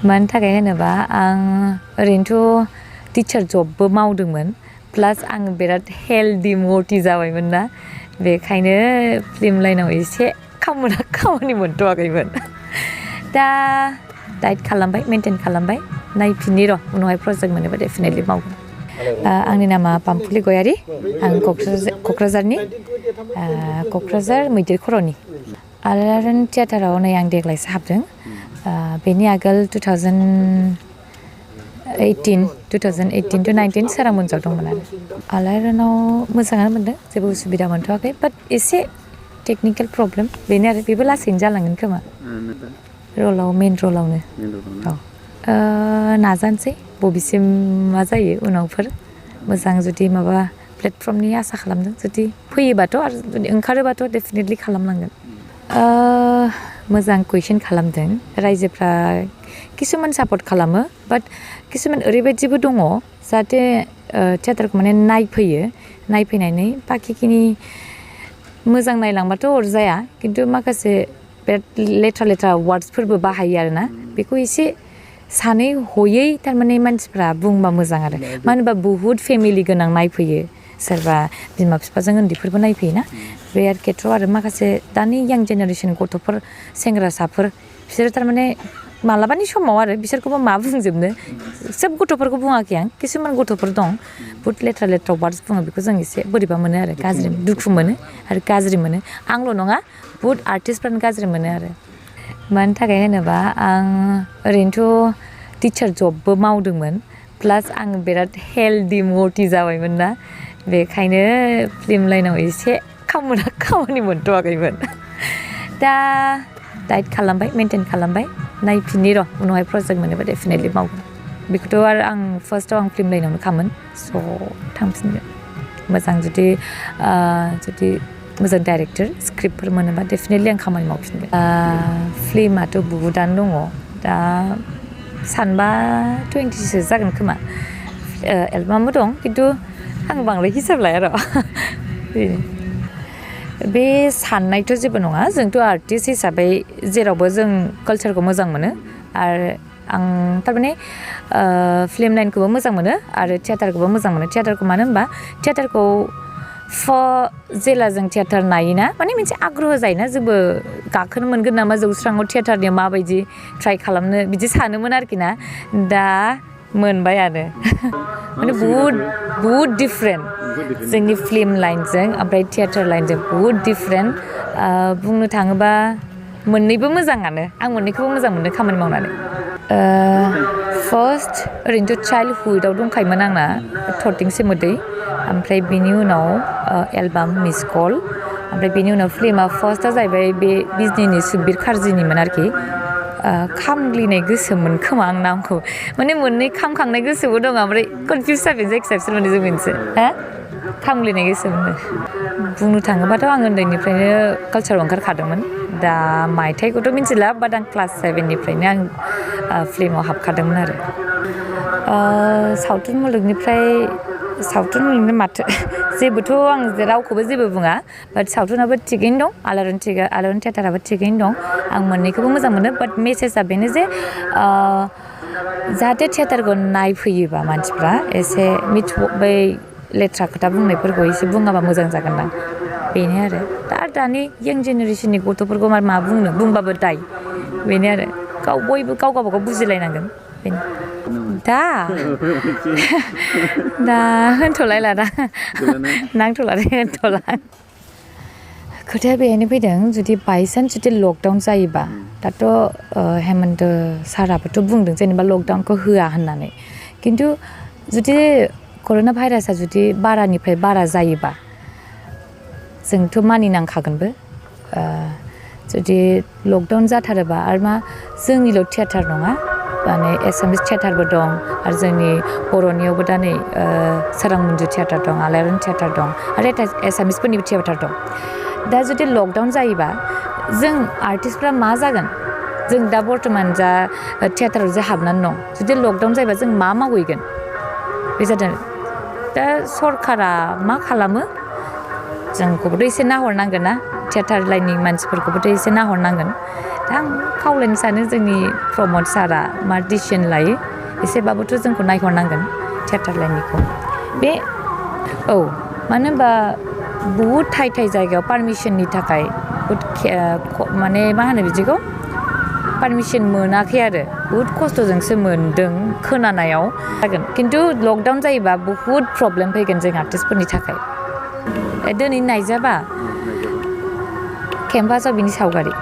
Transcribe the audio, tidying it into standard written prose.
मानि थाखाय होनोबा आं ओरैनोथ' टिचार जबबो मावदोंमोन प्लास आं बिराद हेल्दी मटि जाबायमोन ना बेखायनो फिल्म लाइनाव एसे खामानि मोनथ'वाखैमोन दा डाइट खालामबाय मेनटेन खालामबाय नायफिननि र' उनावहाय प्रजेक्ट मोनोबा डेफिनेटलि मावगोन आंनि नामा पामफुलि गयारि आं क'क्राझारनि क'क्राझार मैदेर खर'नि आलायारन थियेटाराव नै आं देग्लायसो हाबदों बेनि आगोल 2018 to 19 सोरां मन्जआव दंमोन आरो आलायारनाव मोजाङानो मोनदों जेबो उसुबिदा मोनथ'वाखै बाट एसे टेकनिकेल प्रब्लेम बेनो आरो बेबो लासैनो जालांगोन खोमा मेन रलावनो औ नाजानोसै बबेसिम मा जायो उनावफोर मोजां जुदि माबा प्लेटफर्मनि आसा खालामदों जुदि फैयोबाथ' आरो जुदि ओंखारोबाथ' डेफिनेटलि खालामलांगोन मोजां कुइसन खालामदों रायजोफ्रा किसुमान सापर्ट खालामो बाट किसुमान ओरैबायदिबो दङ जाहाथे थियेटारखौ माने नायफैनानै बाखिखिनि मोजां नायलांबाथ' अरजाया खिन्थु माखासे बिराद लेथ्रा वार्डसफोरबो बाहायो आरोना बेखौ एसे सानै हयै थारमाने मानसिफ्रा बुंबा मोजां आरो मानो होनबा बुहुत फेमिलि गोनां नायफैयो सोरबा बिमा बिफाजों उन्दैफोरबो नायफैयोना बे खेथ्रआव आरो माखासे दानि यां जेनेरेसन गथ'फोर सेंग्रासाफोर बिसोरो थारमाने मालाबानि समाव आरो बिसोरखौबो मा बुंजोबनो सोब गथ'फोरखौ बुङाखै आं किसुमान गथ'फोर दं बुहुत लेथ्रा वार्डस बुङो बेखौ जों एसे बोरैबा मोनो आरो गाज्रि दुखु मोनो आरो गाज्रि मोनो आंल' नङा बुहुत आर्टिस्टफ्रानो गाज्रि मोनो आरो मानि थाखाय होनोबा आं ओरैनोथ' टिचार जबबो मावदोंमोन प्लास आं बिराद हेल्दी मटि जाबायमोन ना बेखायनो फिल्म लाइनाव एसे खामानि मोनथ'वाखैमोन दा डाइट खालामबाय मेनटेन खालामबाय नायफिननि र' उनावहाय प्रजेक्ट मोनोबा डेफिनेटलि मावगोन बेखौथ' आरो आं फार्स्टआव आं फिल्म लाइनावनो खामोन स' थांफिनगोन मोजां जुदि मोजां डाइरेक्टर स्क्रिप्टफोर मोनोबा डेफिनेटलि आं खामानि मावफिनगोन फिल्माथ' बहुतआनो दङ दा सानबा 20सो जागोन खोमा एलबामबो दं खिन्थु आं बांद्राय हिसाब लाया र' बे साननायथ' जेबो नङा जोंथ' आर्टिस्ट हिसाबै जेरावबो जों कालचारखौ मोजां मोनो आरो आं थारमाने फिल्म लाइनखौबो मोजां मोनो आरो थियेटारखौबो मोजां मोनो थियेटारखौ मानो होनबा थियेटारखौ जेला जों थियेटार नायोना माने मोनसे आग्रह जायोना जोंबो गाखोनो मोनगोन नामा जौस्राङाव थियेटारनि माबायदि ट्राइ खालामनो बिदि सानोमोन आरोखि ना दा मोनबायानो माने बहुद डिफरेन्ट जोंनि फिल्म लाइनजों ओमफ्राय थियेटार लाइनजों बहुद डिफरेन्ट बुंनो थाङोबा मोननैबो मोजाङानो आं मोननैखौबो मोजां मोनो खामानि मावनानै फार्स्ट ओरैनोथ' चाइल्डहुडआव दंखायोमोन आंना थरथिंसे मोदै ओमफ्राय बेनि उनाव एलबाम मिस कल ओमफ्राय बेनि उनाव फिल्मा फार्स्टआ जाहैबाय बे बिजनिनि सुकबिर कार्जिनिमोन आरोखि खामग्लिनाय गोसोमोन खोमा आं नामखौ माने मोननै खामखांनाय गोसोबो दं ओमफ्राय कनफिउस जाबाय जायखिजाया बिसोर मोननैजों मोनसे खामग्लिनाय गोसोमोन बुंनो थाङोबाथ' आं उन्दैनिफ्रायनो कालचाराव ओंखारखादोंमोन दा मायथाइखौथ' मिथिला बाट आं क्लास 7निफ्रायनो आं फिल्माव हाबखादोंमोन आरो सावथुन मुलुगनि माथो जेबोथ' आं रावखौबो जेबो बुङा बाट सावथुनाबो थिगैनो दं आलायारन थियेटाराबो थिगैनो दं आं मोननैखौबो मोजां मोनो बाट मेसेजआ बेनो जे जाहाथे थियेटारखौ नायफैयोबा मानसिफ्रा एसे बै लेथ्रा खोथा बुंनायफोरखौ एसे बुङाबा मोजां जागोनदां बेनो आरो दानि यां जेनेरेसननि गथ'फोरखौ मा बुंनो बुंबाबो दाय बेनो आरो बयबो गाव गावबागाव बुजिलायनांगोन बेनो दा होनथ'लायला दा नांथ'ला दे होनथ'ला खोथाया बेहायनो फैदों जुदि बायसान्स जुदि लकडाउन जायोबा दाथ' हेमन्त साराबोथ' बुंदों जेनेबा लकडाउनखौ होआ होननानै खिन्थु जुदि कर'ना भाइरासआ जुदि बारानिफ्राय बारा जायोबा जोंथ' मानिनांखागोनबो जुदि लकडाउन जाथारोबा आरो मा जोंनिल' थियेटार नङा माने एसामिस थियेटारबो दं आरो जोंनि बर'नियावबो दा नै सोरां मन्जु थियेटार दं आलायारन थियेटार दं आरो एसामिसफोरनिबो थियेटार दं दा जुदि लकडाउन जायोबा जों आर्टिस्टफ्रा मा जागोन जों दा बर्थमान जा थियेटाराव जे हाबनानै दं जुदि लकडाउन जायोबा जों मा मावहैगोन बे जादों दा सरकारा मा खालामो जोंखौबोथ' एसे नाहरनांगोन ना थियेटार लाइननि मानसिफोरखौबोथ' एसे नाहरनांगोन दा आं खावलायनो सानो जोंनि प्रमद सारा मा डिसिसन लायो एसेबाबोथ' जोंखौ नायहरनांगोन थियेटार लाइननिखौ बे औ मानो होनबा बुहुद थाइ जायगायाव पारमिसननि थाखाय माने मा होनो बिदिखौ पारमिसन मोनाखै आरो बुहुद खस्थ'जोंसो मोनदों खोनानायाव जागोन खिन्थु लकडाउन जायोबा बुहुद प्रब्लेम फैगोन जों आर्टिस्टफोरनि थाखाय दिनै नायजाबा केम्पासाव बिनि सावगारि